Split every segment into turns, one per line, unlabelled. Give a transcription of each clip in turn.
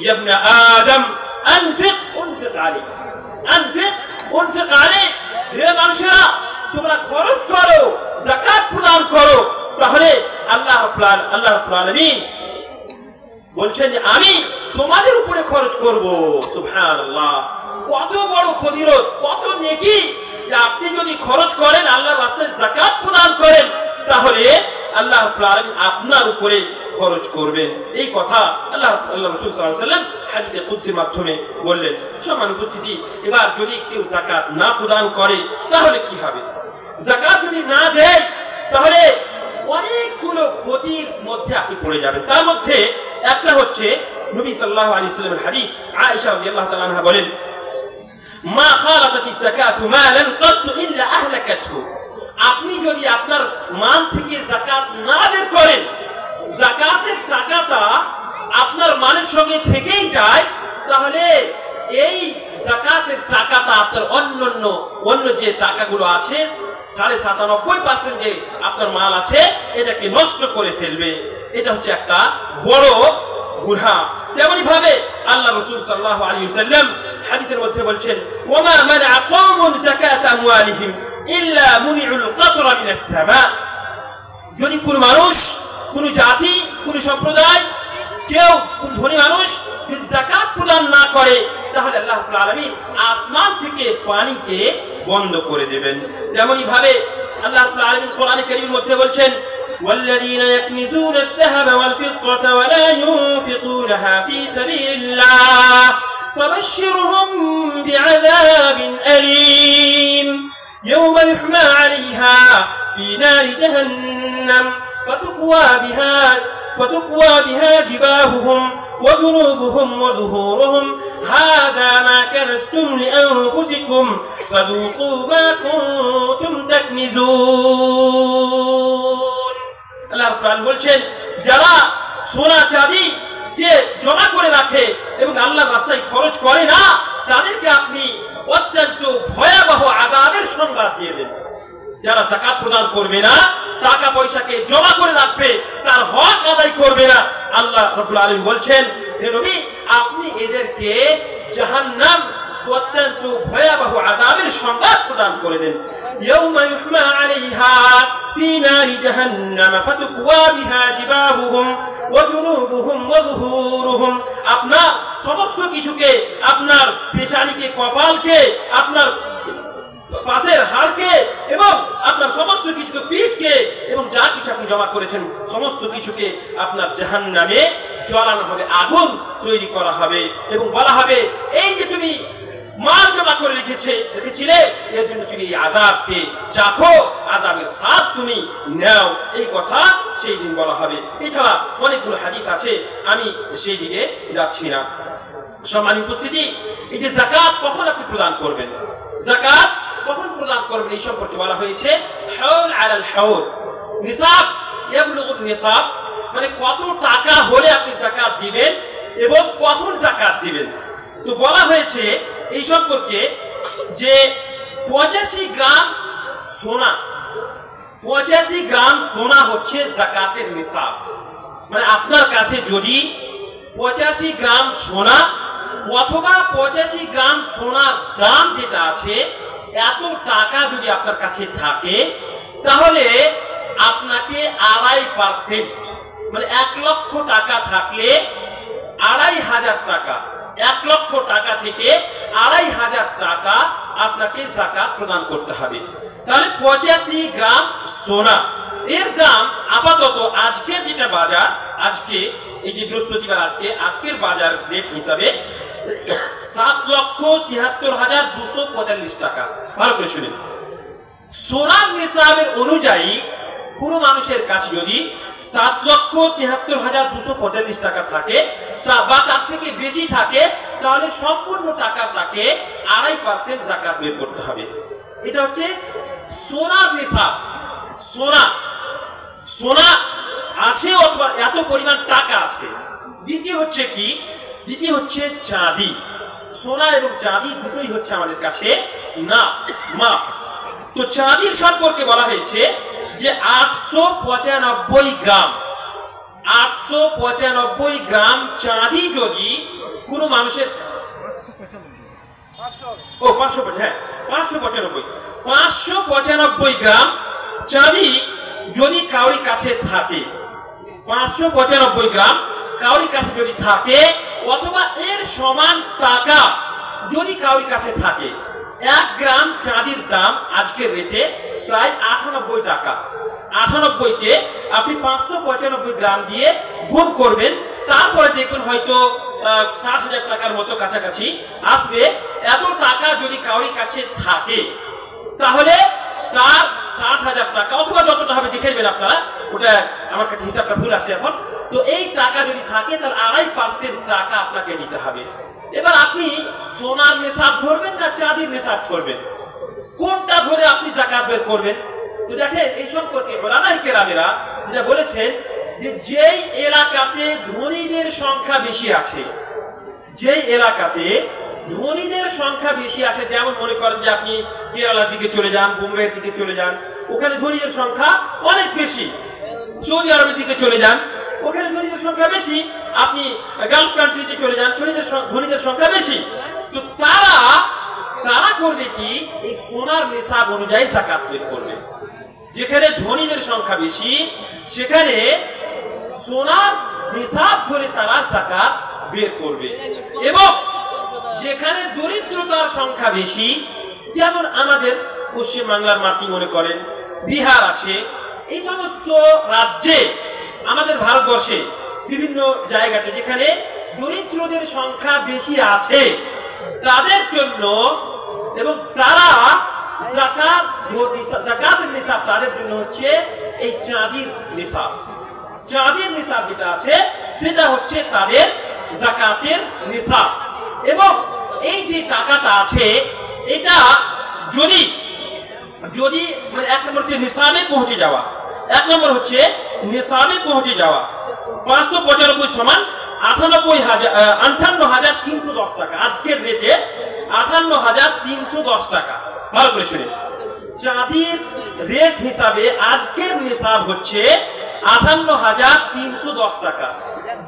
ইয়া ইবনে আদম আনফিক উনফিক alike, আনফিক উনফিক alike, হে মানুষেরা তোমরা খরচ করো, যাকাত প্রদান করো, তাহলে আল্লাহ রাব্বুল আলামিন বলছেন যে আমি তোমাদের উপরে খরচ করব। সুবহানাল্লাহ, কত বড় ফজিলত, কত নেকি যে আপনি যদি খরচ করেন, আল্লাহর রাস্তায় যাকাত প্রদান করেন, তাহলে আল্লাহ রাব্বুল আলামিন আপনার উপরে খরচ করবেন। এই কথা আল্লাহ রাসূল সাল্লাল্লাহু আলাইহি ওয়াসাল্লাম হাদিসে কুদসির মাধ্যমে বললেন। সম্মানিত উপস্থিতি, এবার যদি কেউ যাকাত না প্রদান করে তাহলে কি হবে? যাকাত যদি না দেয় তাহলে অনেকগুলো ক্ষতির মধ্যে আপনি পড়ে যাবেন। তার মধ্যে একটা হচ্ছে নবী সাল্লাল্লাহু আলাইহি ওয়াসাল্লামের হাদিস, আয়েশা রাদিয়াল্লাহু তাআলা আনহা বলেন, মা খালাতাতিস যাকাতু মালান কাত ইল্লা আহলাকাতহু। আপনি যদি আপনার মাল থেকে যাকাত না বের করেন, যাকাতের টাকাটা আপনার মালের সঙ্গে থেকেই যায়, তাহলে এই যাকাতের টাকাটা আপনার অন্য যে টাকাগুলো আছে 97.5% যে আপনার মাল আছে এটাকে নষ্ট করে ফেলবে। এটা হচ্ছে একটা বড় গুনাহ। তেমনি ভাবে আল্লাহ রাসূল সাল্লাল্লাহু আলাইহি ওয়াসাল্লাম হাদিসের মধ্যে বলছেন, ওয়ামা মানআ কওমুন যাকাত আমওয়ালিহিম ইল্লা মুনিউল কাতরা মিনাস সামা। যদি কোন মানুষ, কোন জাতি, কোন সম্প্রদায়, কেউ কোন ধনী মানুষ যদি যাকাত প্রদান না করে, তাহলে আল্লাহ রাব্বুল আলামিন আসমান থেকে পানিকে বন্ধ করে দেবেন। তেমনি ভাবে আল্লাহ রাব্বুল আলামিন কোরআনে কারীমের মধ্যে বলছেন, والذين يكنزون الذهب والفضة ولا ينفقونها في سبيل الله فبشرهم بعذاب أليم يوم يحمى عليها في نار جهنم فتكوى بها جباههم وجنوبهم وظهورهم هذا ما كنزتم لأنفسكم فذوقوا ما كنتم تكنزون। আল্লাহ রাব্বুল বলছেন, যারা সোনা চাঁদি কে জমা করে রাখে এবং আল্লাহর রাস্তায় খরচ করে না, তাদেরকে আপনি অত্যন্ত ভয়াবহ আযাবের সংবাদ দিয়ে দেন। যারা যাকাত প্রদান করবে না, টাকা পয়সাকে জমা করে রাখবে, তার হক আদায় করবে না, আল্লাহ রাব্বুল আলামিন বলছেন, হে নবী আপনি এদেরকে জাহান্নাম অত্যন্ত ভয়াবহ আযাবের সংবাদ প্রদান করে দেন। ইয়াউমা ইউহমা আলাইহা ফি নারি জাহান্নাম ফাতুকওয়া বিহা জিবাহুহুম ওয়া জুনুবুহুম ওয়া যুহুরুহুম। আপনার সমস্ত কিছুকে, আপনার পেশানিকে, কপালকে, আপনার পাশের হাড়কে এবং আপনার সমস্ত কিছুকে, পিঠকে এবং যা কিছু আপনি জমা করেছেন সমস্ত কিছুকে আপনার জাহান্নামে জ্বালানো হবে, আগুন তৈরি করা হবে এবং বলা হবে, এই যে তুমি মাল জমা করে রেখেছিলে, এর জন্য তুমি এই আযাবকে চাখো, আযাবের স্বাদ তুমি নাও, এই কথা সেই দিন বলা হবে। এছাড়া অনেকগুলো হাদিস আছে, আমি সেই দিকে যাচ্ছি না। সম্মানিত উপস্থিতি, এই যে যাকাত কখন আপনি প্রদান করবেন, যাকাত কখন প্রদান করবেন, এই সম্পর্কে বলা হয়েছে হাউল আলাল হাউল, নিসাব ইয়াবলুগুন নিসাব, মানে কত টাকা হলে আপনি যাকাত দিবেন এবং কখন যাকাত দিবেন। তো বলা হয়েছে এই সম্পর্কে যে 85 গ্রাম সোনা, 85 গ্রাম সোনা হচ্ছে যাকাতের নিসাব। মানে আপনার কাছে যদি 85 গ্রাম সোনা অথবা 85 গ্রাম সোনার দাম যেটা আছে এত টাকা যদি আপনার কাছে থাকে, তাহলে আপনাকে 2.5%, মানে 1 লক্ষ টাকা থাকলে 2,500 টাকা, 1 লক্ষ টাকা থেকে 2,500 টাকা আপনাকে যাকাত প্রদান করতে হবে। তাহলে 85 গ্রাম সোনা এর দাম আপাতত আজকের যেটা বাজার, আজকে এই যে বৃহস্পতিবার, আজকের বাজার রেট হিসাবে 7,73,245 টাকা। ভালো করে শুনেন, সোনার নিসাবের অনুযায়ী কোন মানুষের কাছে যদি 7,73,245 টাকা থাকে বা তার থেকে বেশি থাকে, তাহলে সম্পূর্ণ টাকা তাকে 2.5% যাকাত বের করতে হবে। এটা হচ্ছে সোনার নিসাব। সোনা আছে অথবা এত পরিমাণ টাকা আছে। দ্বিতীয় হচ্ছে কি? দ্বিতীয় হচ্ছে চাঁদি। সোনা এবং চাঁদি দুটোই হচ্ছে আমাদের কাছে না মাপ। তো চাঁদির সম্পর্কে বলা হয়েছে যে 895 গ্রাম, 895 গ্রাম চাঁদি যদি কোনো মানুষের 595 গ্রাম চাঁদি যদি কাউরি কাছে থাকে, 595 গ্রাম কাউরি কাছে যদি থাকে, অথবা এর সমান টাকা যদি কাউরি কাছে থাকে, 1 গ্রাম চাঁদির দাম আজকের রেটে প্রায় 98 টাকা। 98 কে আপনি 595 গ্রাম দিয়ে গুণ করবেন, তারপরে দেখবেন হয়তো 60,000 টাকার মতো কাছাকাছি আসবে। এত টাকা যদি কাউরি কাছে থাকে তাহলে তার 60,000 টাকা অথবা যতটা হবে দেখে নেবেন আপনারা, ওটা আমার কাছে হিসাবটা ভুল আছে এখন। তো এই টাকা যদি থাকে তাহলে 2.5% টাকা আপনাকে দিতে হবে। এবার আপনি সোনার নিসাব ধরবেন না চাঁদির নিসাব ধরবেন, কোনটা ধরে আপনি যাকাত বের করবেন? তো দেখেন এই সম্পর্কে ওলামায়ে কেরামেরা যেটা বলেছেন যে যেই এলাকাতে ধনীদের সংখ্যা বেশি আছে, যেই এলাকাতে ধনীদের সংখ্যা বেশি আছে, যেমন মনে করেন যে আপনি কেরালার দিকে চলে যান, বোম্বের দিকে চলে যান, ওখানে ধনীদের সংখ্যা অনেক বেশি। সৌদি আরবের দিকে চলে যান, ওখানে ধনীদের সংখ্যা বেশি। আপনি গালফ কান্ট্রিতে চলে যান, ধনীদের সংখ্যা বেশি। তো তারা করবে কি, এই সোনার নিসাব অনুযায়ী যাকাত বের করবে। যেখানে ধনীদের সংখ্যা বেশি সেখানে সোনার নিসাব ধরে তারা যাকাত বের করবে। এবং যেখানে দরিদ্রতার সংখ্যা বেশি, যেমন আমাদের পশ্চিম বাংলার মাটি মনে করেন, বিহার আছে, এই সমস্ত রাজ্যে আমাদের ভারতবর্ষে বিভিন্ন জায়গাতে যেখানে দরিদ্রদের সংখ্যা বেশি আছে তাদের জন্য, এবং তারা যাকাতের নিসাব তাদের জন্য হচ্ছে এই চাঁদির নিসাব। চাঁদির নিসাব যেটা আছে সেটা হচ্ছে তাদের যাকাতের নিসাব। এবং এই যে টাকাটা আছে এটা যদি এক নম্বর হচ্ছে নিসাবে পৌঁছে যাওয়া, 595 সমান 58,310 টাকা, আজকের রেটে 58,310 টাকা। ভালো করে শুনে, চাঁদির রেট হিসাবে আজকের নিসাব হচ্ছে 58,310 টাকা।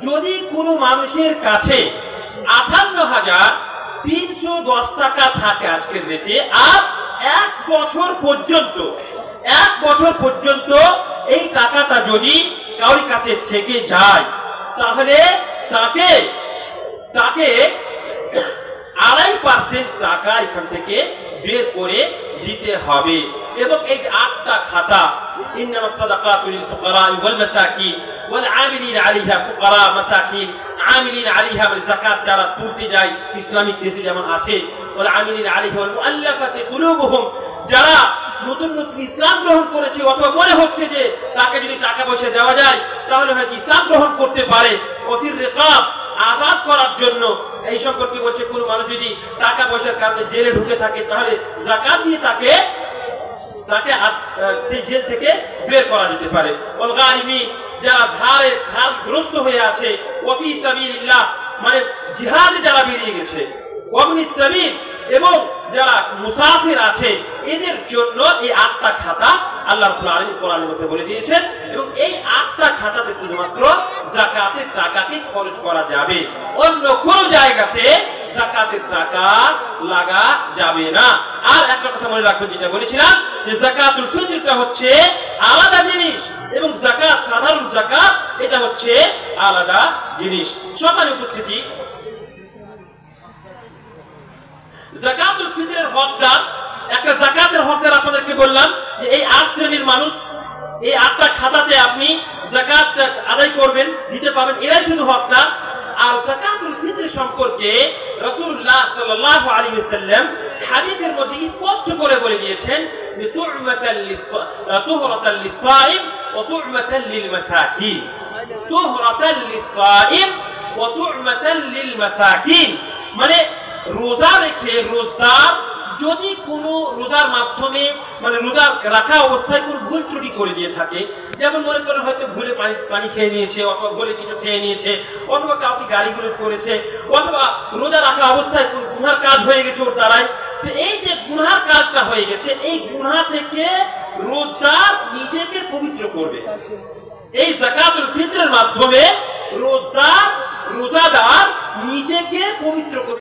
যদি কোনো মানুষের কাছে 58,310 টাকা থাকে আজকের রেটে, আর 1 বছর পর্যন্ত এই টাকাটা যদি কারোর কাছে থেকে যায় তাহলে তাকে 2.5% টাকা এখান থেকে বের করে দিতে হবে। এবং এই যে 8টা খাতা, ইন্নামাস সাদাকাতু লিল ফুকারা ওয়াল মাসাকিন ওয়াল আমিলিন আলাইহা, ফুকারা মাসাকিন আমিলিন আলাইহা মানে যাকাত যারা তুলতে যায় ইসলামিক দেশে যেমন আছে, ওয়াল আমিলিন আলাইহা ওয়াল মুআল্লাফাতি কুলুবুহুম, যারা নতুন ইসলাম গ্রহণ করেছে অথবা মনে হচ্ছে যে তাকে যদি টাকা পয়সা দেওয়া যায় তাহলে হয়তো ইসলাম গ্রহণ করতে পারে, ওয়াফির রিকাব আজাদ করার জন্য। এই সম্পর্কে বলছে কোন মানুষ যদি টাকা পয়সার কারণে জেলে ঢুকে থাকে তাহলে যাকাত দিয়ে তাকে সেই জেল থেকে বের করা যেতে পারে। ওয়াল গারিমিন, যারা ধারগ্রস্ত হয়ে আছে, ওয়াফি সাবিলিল্লাহ মানে জিহাদে যারা বেরিয়ে গেছে, ওয়াবনিস সাবিল এবং যারা মুসাফির আছে, এদের জন্য এই 8টা খাতা আল্লাহ রাব্বুল আলামিন কোরআনের মধ্যে বলে দিয়েছেন। এবং এই 8টা খাতাতে শুধুমাত্র যাকাতের টাকাকে খরচ করা যাবে, অন্য কোন জায়গাতে যাকাতের টাকা লাগা যাবে না। আর একটা কথা মনে রাখবেন, যেটা বলেছিলাম যে যাকাতুল ফিতরটা হচ্ছে আলাদা জিনিস এবং যাকাত সাধারণ যাকাত এটা হচ্ছে আলাদা জিনিস। সকালে উপস্থিতি, যাকাতুল ফিতরের হকদার, একটা যাকাতের হকদার আপনাদেরকে বললাম যে এই 8 শ্রেণীর মানুষ, এই 8টা খাতাতে আপনি যাকাত আদায় করবেন, দিতে পাবেন, এরাই শুধু হকদার। আর যাকাতুল ফিতর সম্পর্কে রাসূলুল্লাহ সাল্লাল্লাহু আলাইহি ওয়াসাল্লাম হাদিসের মধ্যে স্পষ্ট করে বলে দিয়েছেন যে তুহরাতাল লিসাইম ওয়া তু'মাতাল লিল মাসাকিন, তুহরাতাল লিসাইম ওয়া তু'মাতাল লিল মাসাকিন মানে রোজা রেখে রোজদার যদি কোনো রোজার মাধ্যমে মানে রোজা রাখা অবস্থায় কোনো ভুল ত্রুটি করে দিয়ে থাকে, যেমন মনে করেন হয়তো ভুলে পানি খেয়ে নিয়েছে অথবা ভুলে কিছু খেয়ে নিয়েছে অথবা কাউকে গালিগুলোজ করেছে অথবা রোজা রাখা অবস্থায় কোনো গুনার কাজ হয়ে গেছে ওর দ্বারাই, তো এই যে গুনার কাজটা হয়ে গেছে এই গুনাহ থেকে রোজদার নিজেকে পবিত্র করবে। এই যাকাতুল ফিতরের মাধ্যমে রোজাদার নিজেকে পবিত্র করতে